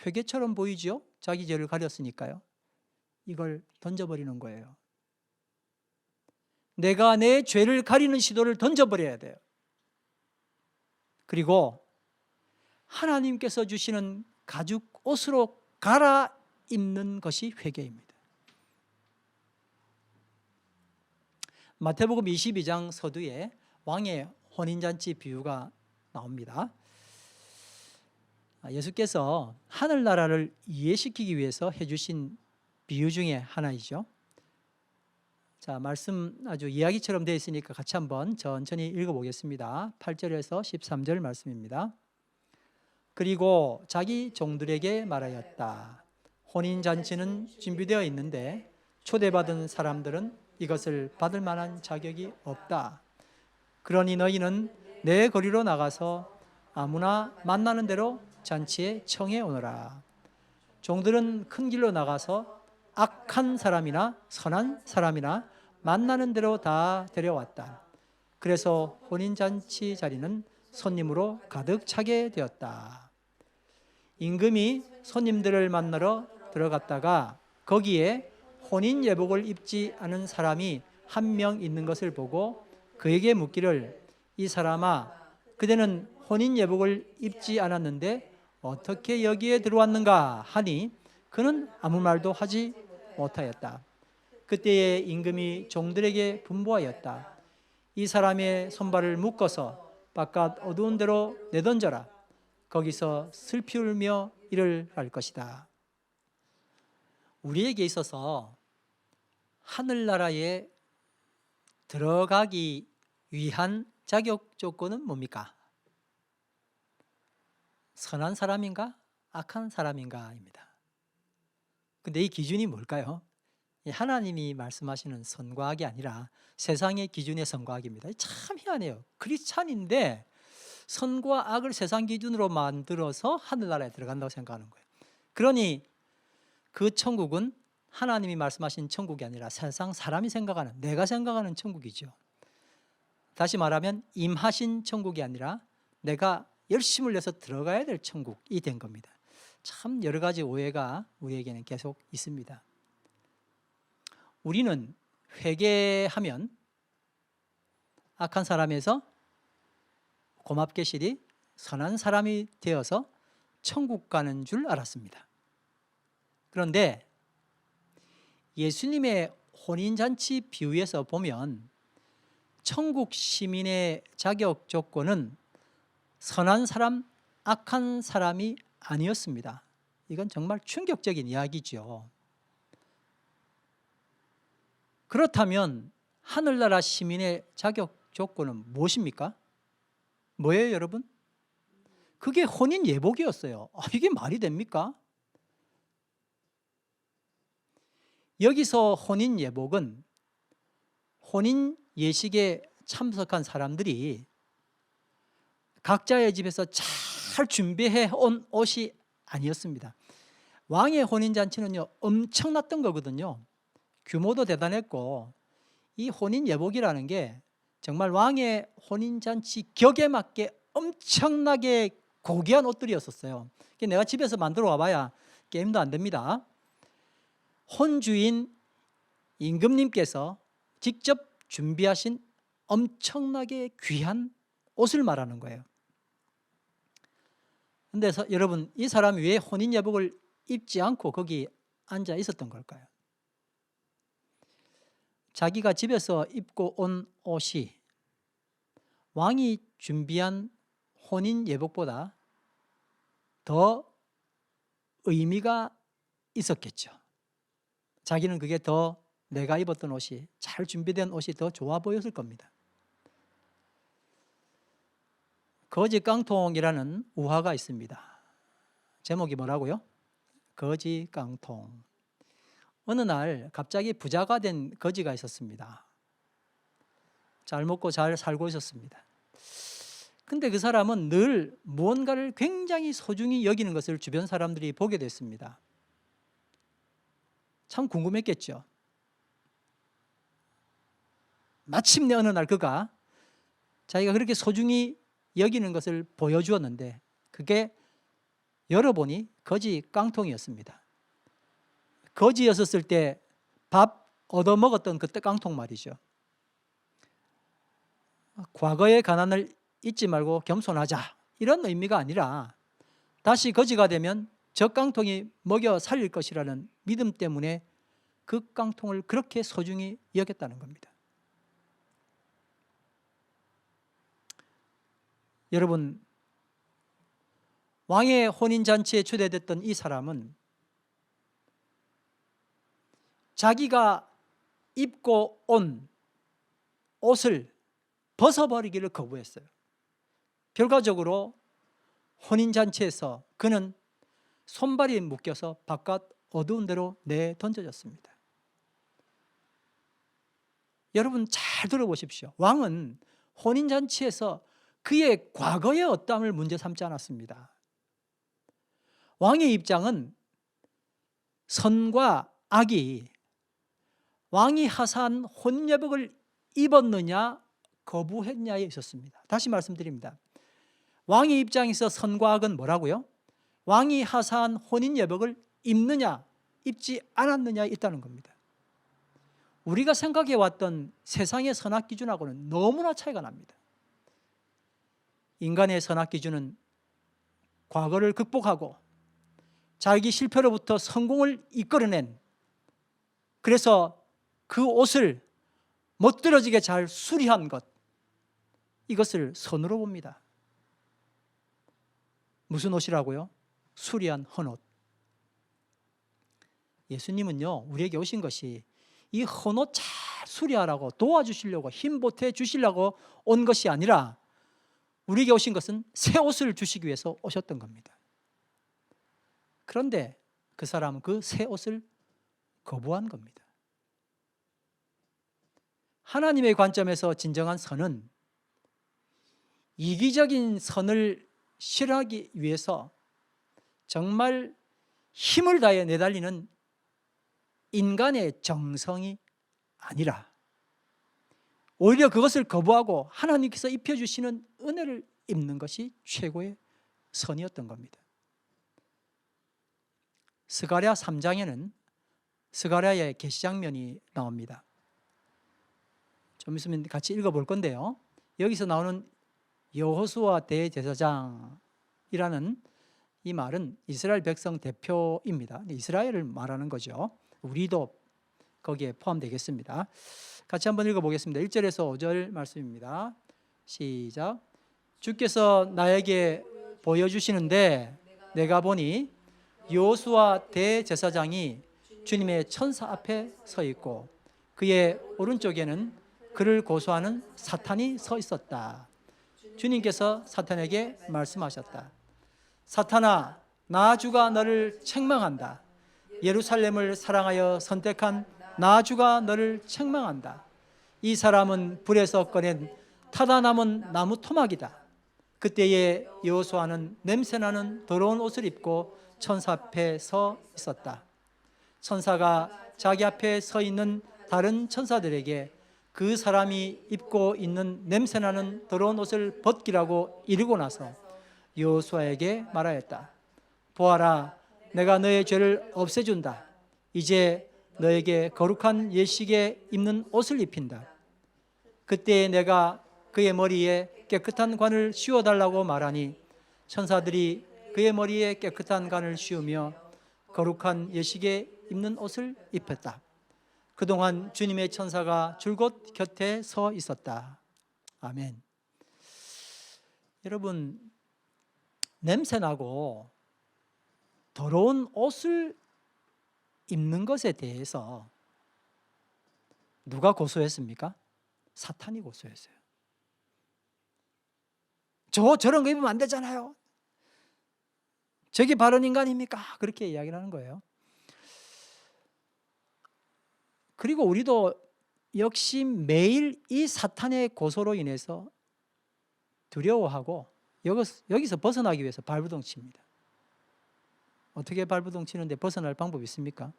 [SPEAKER 1] 회개처럼 보이죠? 자기 죄를 가렸으니까요. 이걸 던져버리는 거예요. 내가 내 죄를 가리는 시도를 던져버려야 돼요. 그리고 하나님께서 주시는 가죽 옷으로 갈아입는 것이 회개입니다. 마태복음 22장 서두에 왕의 혼인잔치 비유가 나옵니다. 예수께서 하늘나라를 이해시키기 위해서 해주신 비유 중에 하나이죠. 자, 말씀 아주 이야기처럼 되어 있으니까 같이 한번 천천히 읽어보겠습니다. 8절에서 13절 말씀입니다. 그리고 자기 종들에게 말하였다. 혼인잔치는 준비되어 있는데 초대받은 사람들은 이것을 받을 만한 자격이 없다. 그러니 너희는 내 거리로 나가서 아무나 만나는 대로 잔치에 청해 오너라. 종들은 큰 길로 나가서 악한 사람이나 선한 사람이나 만나는 대로 다 데려왔다. 그래서 혼인잔치 자리는 손님으로 가득 차게 되었다. 임금이 손님들을 만나러 들어갔다가 거기에 혼인 예복을 입지 않은 사람이 한 명 있는 것을 보고 그에게 묻기를 이 사람아, 그대는 혼인 예복을 입지 않았는데 어떻게 여기에 들어왔는가 하니 그는 아무 말도 하지 못하였다. 그때에 임금이 종들에게 분부하였다. 이 사람의 손발을 묶어서 바깥 어두운 데로 내던져라. 거기서 슬피 울며 일을 할 것이다. 우리에게 있어서 하늘나라에 들어가기 위한 자격 조건은 뭡니까? 선한 사람인가? 악한 사람인가입니다. 근데 이 기준이 뭘까요? 하나님이 말씀하시는 선과 악이 아니라 세상의 기준의 선과 악입니다. 참 희한해요. 크리스찬인데 선과 악을 세상 기준으로 만들어서 하늘나라에 들어간다고 생각하는 거예요. 그러니 그 천국은 하나님이 말씀하신 천국이 아니라 세상 사람이 생각하는, 내가 생각하는 천국이죠. 다시 말하면 임하신 천국이 아니라 내가 열심을 내서 들어가야 될 천국이 된 겁니다. 참 여러 가지 오해가 우리에게는 계속 있습니다. 우리는 회개하면 악한 사람에서 고맙게실이 선한 사람이 되어서 천국 가는 줄 알았습니다. 그런데 예수님의 혼인잔치 비유에서 보면 천국 시민의 자격 조건은 선한 사람, 악한 사람이 아니었습니다. 이건 정말 충격적인 이야기죠. 그렇다면 하늘나라 시민의 자격 조건은 무엇입니까? 뭐예요, 여러분? 그게 혼인 예복이었어요. 이게 말이 됩니까? 여기서 혼인 예복은 혼인 예식에 참석한 사람들이 각자의 집에서 잘 준비해 온 옷이 아니었습니다. 왕의 혼인잔치는요, 엄청났던 거거든요. 규모도 대단했고, 이 혼인 예복이라는 게 정말 왕의 혼인잔치 격에 맞게 엄청나게 고귀한 옷들이었었어요. 내가 집에서 만들어 와봐야 게임도 안 됩니다. 혼주인 임금님께서 직접 준비하신 엄청나게 귀한 옷을 말하는 거예요. 그런데 여러분, 이 사람이 왜 혼인 예복을 입지 않고 거기 앉아 있었던 걸까요? 자기가 집에서 입고 온 옷이 왕이 준비한 혼인 예복보다 더 의미가 있었겠죠. 자기는 그게 더 내가 입었던 옷이, 잘 준비된 옷이 더 좋아 보였을 겁니다. 거지 깡통이라는 우화가 있습니다. 제목이 뭐라고요? 거지 깡통. 어느 날 갑자기 부자가 된 거지가 있었습니다. 잘 먹고 잘 살고 있었습니다. 근데 그 사람은 늘 무언가를 굉장히 소중히 여기는 것을 주변 사람들이 보게 됐습니다. 참 궁금했겠죠. 마침내 어느 날 그가 자기가 그렇게 소중히 여기는 것을 보여주었는데 그게 열어보니 거지 깡통이었습니다. 거지였었을 때 밥 얻어먹었던 그때 깡통 말이죠. 과거의 가난을 잊지 말고 겸손하자, 이런 의미가 아니라 다시 거지가 되면 저 깡통이 먹여 살릴 것이라는 믿음 때문에 그 깡통을 그렇게 소중히 여겼다는 겁니다. 여러분, 왕의 혼인잔치에 초대됐던 이 사람은 자기가 입고 온 옷을 벗어버리기를 거부했어요. 결과적으로 혼인잔치에서 그는 손발이 묶여서 바깥 어두운 데로 내던져졌습니다. 여러분 잘 들어보십시오. 왕은 혼인잔치에서 그의 과거의 어떠함을 문제 삼지 않았습니다. 왕의 입장은 선과 악이 왕이 하사한 혼예복을 입었느냐 거부했냐에 있었습니다. 다시 말씀드립니다. 왕의 입장에서 선과 악은 뭐라고요? 왕이 하사한 혼인예복을 입느냐 입지 않았느냐에 있다는 겁니다. 우리가 생각해왔던 세상의 선악 기준하고는 너무나 차이가 납니다. 인간의 선악 기준은 과거를 극복하고 자기 실패로부터 성공을 이끌어낸, 그래서 그 옷을 멋들어지게 잘 수리한 것, 이것을 선으로 봅니다. 무슨 옷이라고요? 수리한 헌옷. 예수님은요, 우리에게 오신 것이 이 헌옷 잘 수리하라고 도와주시려고 힘 보태 주시려고 온 것이 아니라 우리에게 오신 것은 새 옷을 주시기 위해서 오셨던 겁니다. 그런데 그 사람은 그 새 옷을 거부한 겁니다. 하나님의 관점에서 진정한 선은 이기적인 선을 실하기 위해서 정말 힘을 다해 내달리는 인간의 정성이 아니라 오히려 그것을 거부하고 하나님께서 입혀주시는 은혜를 입는 것이 최고의 선이었던 겁니다. 스가랴 3장에는 스가랴의 계시 장면이 나옵니다. 좀 있으면 같이 읽어볼 건데요, 여기서 나오는 여호수아 대제사장이라는 이 말은 이스라엘 백성 대표입니다. 이스라엘을 말하는 거죠. 우리도 거기에 포함되겠습니다. 같이 한번 읽어보겠습니다. 1절에서 5절 말씀입니다. 시작. 주께서 나에게 보여주시는데 내가 보니 여호수아 대제사장이 주님의 천사 앞에 서 있고 그의 오른쪽에는 그를 고소하는 사탄이 서 있었다. 주님께서 사탄에게 말씀하셨다. 사탄아, 나 주가 너를 책망한다. 예루살렘을 사랑하여 선택한 나 주가 너를 책망한다. 이 사람은 불에서 꺼낸 타다 남은 나무 토막이다. 그때에 여호수아는 냄새나는 더러운 옷을 입고 천사 앞에 서 있었다. 천사가 자기 앞에 서 있는 다른 천사들에게 그 사람이 입고 있는 냄새나는 더러운 옷을 벗기라고 이르고 나서 여호수아에게 말하였다. 보아라, 내가 너의 죄를 없애준다. 이제 너에게 거룩한 예식에 입는 옷을 입힌다. 그때 내가 그의 머리에 깨끗한 관을 씌워달라고 말하니 천사들이 그의 머리에 깨끗한 관을 씌우며 거룩한 예식에 입는 옷을 입혔다. 그동안 주님의 천사가 줄곧 곁에 서 있었다. 아멘. 여러분, 냄새나고 더러운 옷을 입는 것에 대해서 누가 고소했습니까? 사탄이 고소했어요. 저런 거 입으면 안 되잖아요. 저게 바른 인간입니까? 그렇게 이야기를 하는 거예요. 그리고 우리도 역시 매일 이 사탄의 고소로 인해서 두려워하고 여기서 벗어나기 위해서 발버둥 칩니다. 어떻게 발버둥 치는데 벗어날 방법이 있습니까?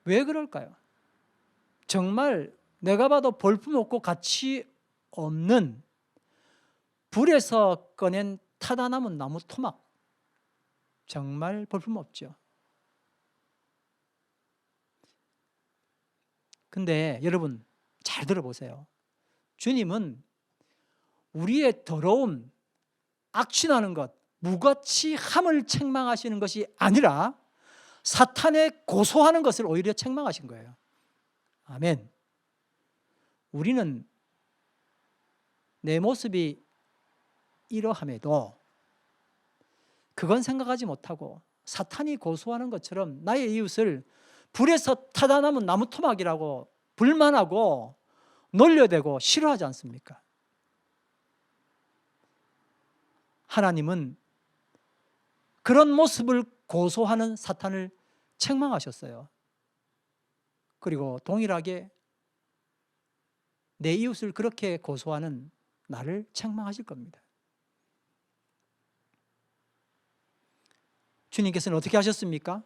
[SPEAKER 1] 왜 그럴까요? 정말 내가 봐도 볼품없고 가치 없는 불에서 꺼낸 타다 남은 나무 토막, 정말 볼품없죠. 근데 여러분 잘 들어보세요. 주님은 우리의 더러움, 악취나는 것, 무가치함을 책망하시는 것이 아니라 사탄의 고소하는 것을 오히려 책망하신 거예요. 아멘. 우리는 내 모습이 이러함에도 그건 생각하지 못하고 사탄이 고소하는 것처럼 나의 이웃을 불에서 타다 남은 나무 토막이라고 불만하고 놀려대고 싫어하지 않습니까? 하나님은 그런 모습을 고소하는 사탄을 책망하셨어요. 그리고 동일하게 내 이웃을 그렇게 고소하는 나를 책망하실 겁니다. 주님께서는 어떻게 하셨습니까?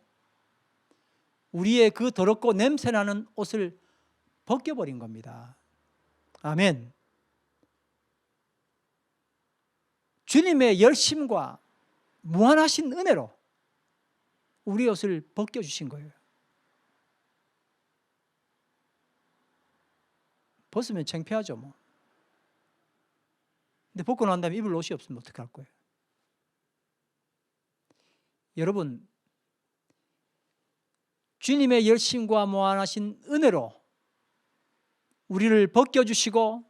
[SPEAKER 1] 우리의 그 더럽고 냄새나는 옷을 벗겨버린 겁니다. 아멘. 주님의 열심과 무한하신 은혜로 우리 옷을 벗겨주신 거예요. 벗으면 창피하죠 뭐. 근데 벗고 난 다음에 입을 옷이 없으면 어떡할 거예요? 여러분, 주님의 열심과 무한하신 은혜로 우리를 벗겨주시고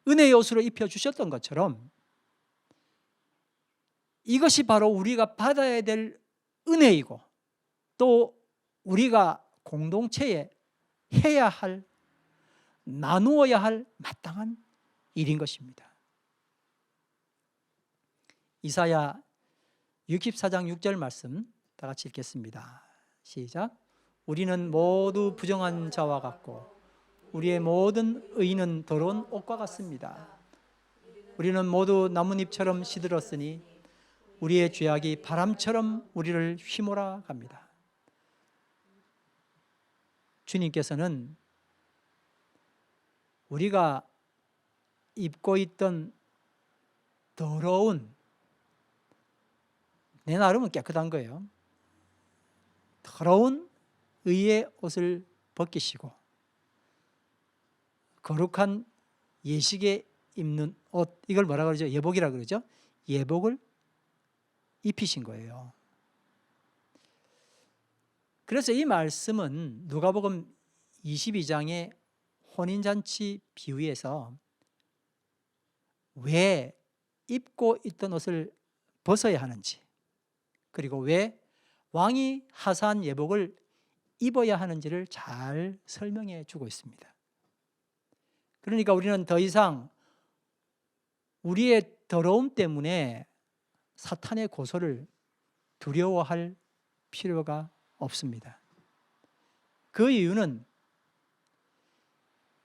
[SPEAKER 1] 은혜의 옷으로 입혀주셨던 것처럼 이것이 바로 우리가 받아야 될 은혜이고 또 우리가 공동체에 해야 할, 나누어야 할 마땅한 일인 것입니다. 이사야 64장 6절 말씀 다 같이 읽겠습니다. 시작. 우리는 모두 부정한 자와 같고 우리의 모든 의는 더러운 옷과 같습니다. 우리는 모두 나뭇잎처럼 시들었으니 우리의 죄악이 바람처럼 우리를 휘몰아 갑니다. 주님께서는 우리가 입고 있던 더러운, 내 나름은 깨끗한 거예요. 더러운 의의 옷을 벗기시고 거룩한 예식에 입는 옷, 이걸 뭐라 그러죠? 예복이라 그러죠? 예복을 입히신 거예요. 그래서 이 말씀은 누가복음 22장의 혼인잔치 비유에서 왜 입고 있던 옷을 벗어야 하는지, 그리고 왜 왕이 하사한 예복을 입어야 하는지를 잘 설명해 주고 있습니다. 그러니까 우리는 더 이상 우리의 더러움 때문에 사탄의 고소를 두려워할 필요가 없습니다. 그 이유는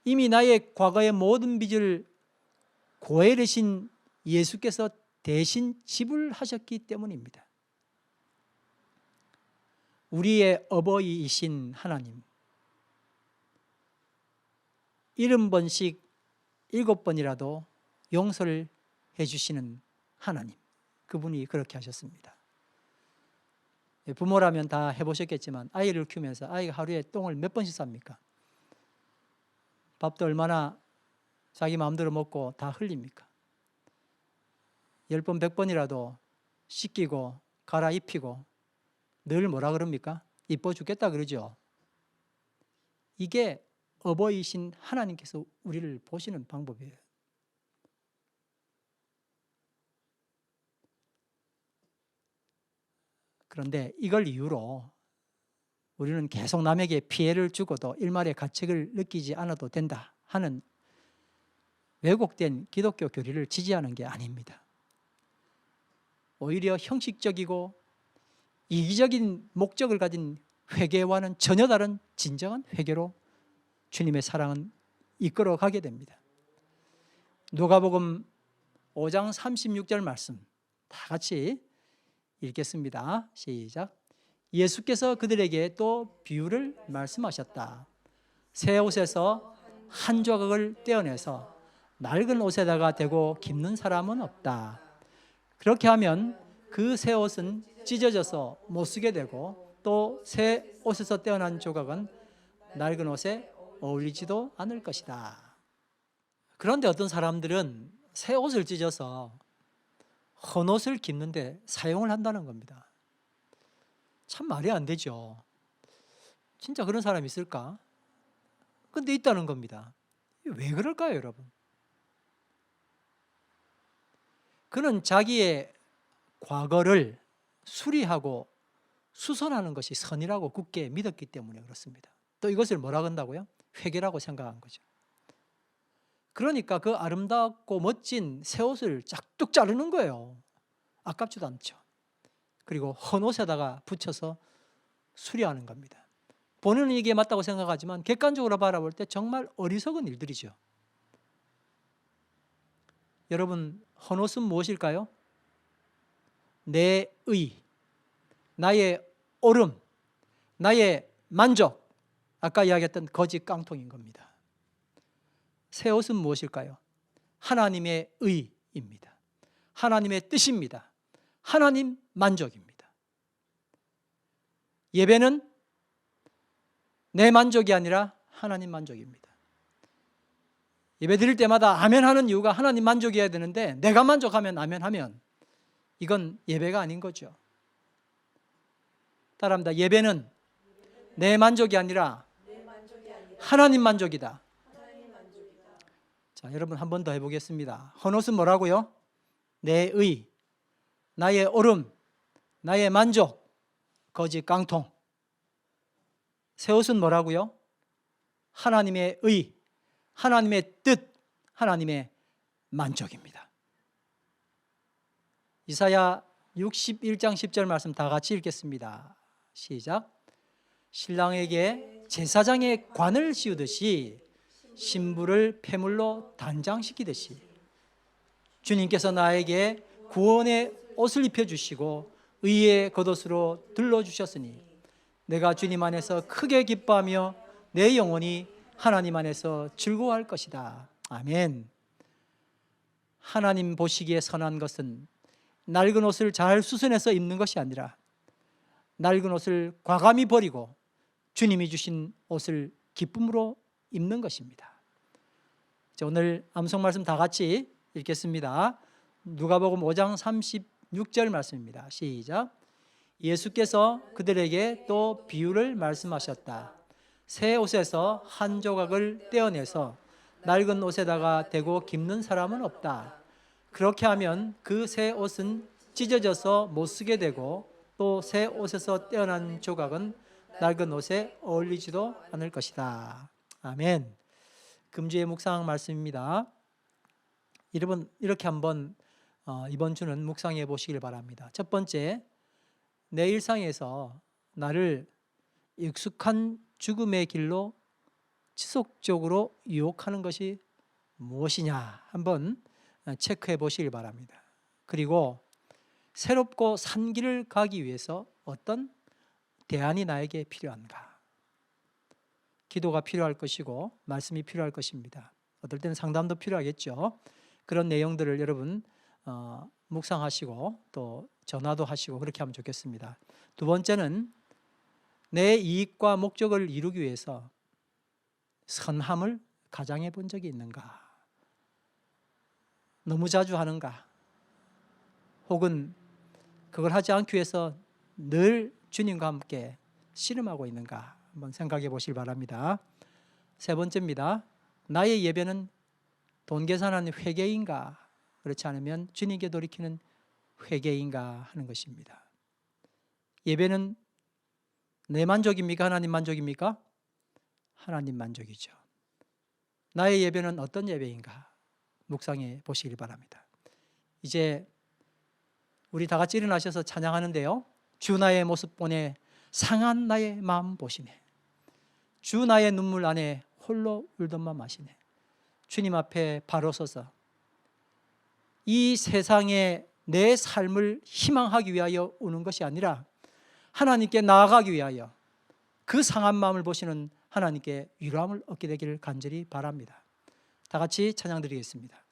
[SPEAKER 1] 이미 나의 과거의 모든 빚을 고해되신 예수께서 대신 지불하셨기 때문입니다. 우리의 어버이이신 하나님, 70번씩 7번이라도 용서를 해주시는 하나님, 그분이 그렇게 하셨습니다. 부모라면 다 해보셨겠지만 아이를 키우면서 아이가 하루에 똥을 몇 번씩 쌉니까? 밥도 얼마나 자기 마음대로 먹고 다 흘립니까? 10번, 100번이라도 씻기고 갈아입히고 늘 뭐라 그럽니까? 이뻐 죽겠다 그러죠. 이게 어버이신 하나님께서 우리를 보시는 방법이에요. 그런데 이걸 이유로 우리는 계속 남에게 피해를 주고도 일말의 가책을 느끼지 않아도 된다 하는 왜곡된 기독교 교리를 지지하는 게 아닙니다. 오히려 형식적이고 이기적인 목적을 가진 회개와는 전혀 다른 진정한 회개로 주님의 사랑은 이끌어가게 됩니다. 누가복음 5장 36절 말씀 다 같이 읽겠습니다. 시작. 예수께서 그들에게 또 비유를 말씀하셨다. 새 옷에서 한 조각을 떼어내서 낡은 옷에다가 대고 깁는 사람은 없다. 그렇게 하면 그 새 옷은 찢어져서 못 쓰게 되고 또 새 옷에서 떼어난 조각은 낡은 옷에 어울리지도 않을 것이다. 그런데 어떤 사람들은 새 옷을 찢어서 헌 옷을 깁는데 사용을 한다는 겁니다. 참 말이 안 되죠. 진짜 그런 사람이 있을까? 근데 있다는 겁니다. 왜 그럴까요, 여러분? 그는 자기의 과거를 수리하고 수선하는 것이 선이라고 굳게 믿었기 때문에 그렇습니다. 또 이것을 뭐라 한다고요? 회개라고 생각한 거죠. 그러니까 그 아름답고 멋진 새 옷을 쫙뚝 자르는 거예요. 아깝지도 않죠. 그리고 헌 옷에다가 붙여서 수리하는 겁니다. 본인은 이게 맞다고 생각하지만 객관적으로 바라볼 때 정말 어리석은 일들이죠. 여러분, 헌 옷은 무엇일까요? 내 의, 나의 옳음, 나의 만족, 아까 이야기했던 거짓 깡통인 겁니다. 새 옷은 무엇일까요? 하나님의 의입니다. 하나님의 뜻입니다. 하나님 만족입니다. 예배는 내 만족이 아니라 하나님 만족입니다. 예배 드릴 때마다 아멘 하는 이유가 하나님 만족이어야 되는데 내가 만족하면 아멘 하면 이건 예배가 아닌 거죠. 따라합니다. 예배는 내 만족이 아니라 하나님 만족이다. 자, 여러분 한 번 더 해보겠습니다. 헌 옷은 뭐라고요? 내 의, 나의 옳음, 나의 만족, 거짓 깡통. 새 옷은 뭐라고요? 하나님의 의, 하나님의 뜻, 하나님의 만족입니다. 이사야 61장 10절 말씀 다 같이 읽겠습니다. 시작. 신랑에게 제사장의 관을 씌우듯이 신부를 폐물로 단장시키듯이 주님께서 나에게 구원의 옷을 입혀주시고 의의 겉옷으로 둘러주셨으니 내가 주님 안에서 크게 기뻐하며 내 영혼이 하나님 안에서 즐거워할 것이다. 아멘. 하나님 보시기에 선한 것은 낡은 옷을 잘 수선해서 입는 것이 아니라 낡은 옷을 과감히 버리고 주님이 주신 옷을 기쁨으로 입는 것입니다. 오늘 암송 말씀 다 같이 읽겠습니다. 누가복음 5장 36절 말씀입니다. 시작. 예수께서 그들에게 또 비유를 말씀하셨다. 새 옷에서 한 조각을 떼어내서 낡은 옷에다가 대고 깁는 사람은 없다. 그렇게 하면 그 새 옷은 찢어져서 못 쓰게 되고 또 새 옷에서 떼어난 조각은 낡은 옷에 어울리지도 않을 것이다. 아멘. 금주의 묵상 말씀입니다. 여러분 이렇게 한번 이번 주는 묵상해 보시길 바랍니다. 첫 번째, 내 일상에서 나를 익숙한 죽음의 길로 지속적으로 유혹하는 것이 무엇이냐 한번 체크해 보시길 바랍니다. 그리고 새롭고 산 길을 가기 위해서 어떤 대안이 나에게 필요한가? 기도가 필요할 것이고 말씀이 필요할 것입니다. 어떨 때는 상담도 필요하겠죠. 그런 내용들을 여러분 묵상하시고 또 전화도 하시고 그렇게 하면 좋겠습니다. 두 번째는 내 이익과 목적을 이루기 위해서 선함을 가장해 본 적이 있는가? 너무 자주 하는가? 혹은 그걸 하지 않기 위해서 늘 주님과 함께 씨름하고 있는가? 한번 생각해 보시기 바랍니다. 세 번째입니다. 나의 예배는 돈 계산하는 회개인가? 그렇지 않으면 주님께 돌이키는 회개인가 하는 것입니다. 예배는 내 만족입니까? 하나님 만족입니까? 하나님 만족이죠. 나의 예배는 어떤 예배인가? 묵상해 보시길 바랍니다. 이제 우리 다 같이 일어나셔서 찬양하는데요. 주 나의 모습 보내 상한 나의 마음 보시네. 주 나의 눈물 안에 홀로 울던만 마시네. 주님 앞에 바로 서서 이 세상에 내 삶을 희망하기 위하여 우는 것이 아니라 하나님께 나아가기 위하여 그 상한 마음을 보시는 하나님께 위로함을 얻게 되기를 간절히 바랍니다. 다 같이 찬양 드리겠습니다.